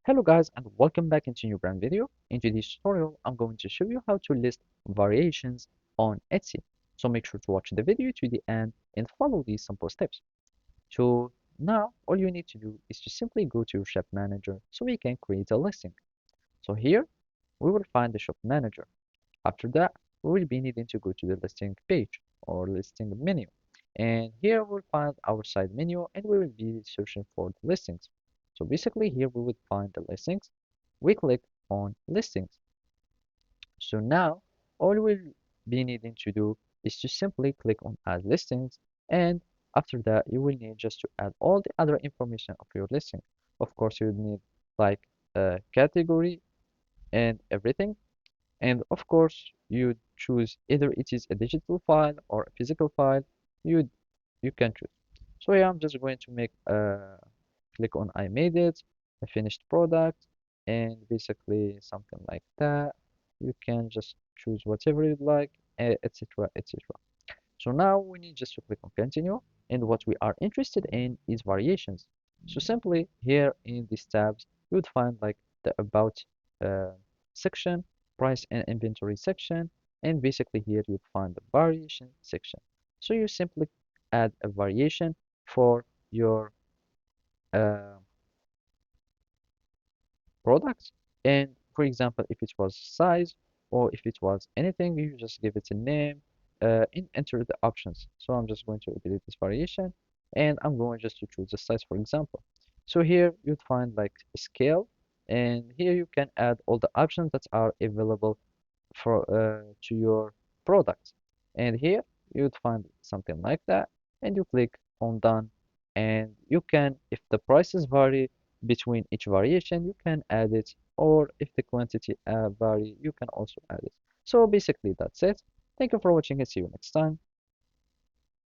Hello guys and welcome back into a new brand video. In today's tutorial, I'm going to show you how to list variations on Etsy. So make sure to watch the video to the end and follow these simple steps. So now all you need to do is to simply go to your shop manager so we can create a listing. So here we will find the shop manager. After that, we will be needing to go to the listing page or listing menu. And here we'll find our side menu and we will be searching for the listings. So basically here we would find the listings. We click on listings. So now all we'll be needing to do is to simply click on add listings, and after that you will need just to add all the other information of your listing. Of course you would need like a category and everything, and of course you choose either it is a digital file or a physical file. You can choose. So yeah, I'm just going to make a click on I made it, a finished product, and basically something like that. You can just choose whatever you'd like, etc, etc. So now we need just to click on continue, and what we are interested in is variations. So simply here in these tabs you would find like the about uh, section, price and inventory section, and basically here you'd find the variation section. So you simply add a variation for your uh, products, and for example if it was size or if it was anything, you just give it a name and enter the options. So I'm just going to delete this variation and I'm going just to choose the size, for example. So here you'd find like a scale, and here you can add all the options that are available for to your product. And here you'd find something like that, and you click on done, and you can, if the prices vary between each variation, you can add it, or if the quantity vary, you can also add it. So basically that's it. Thank you for watching and see you next time.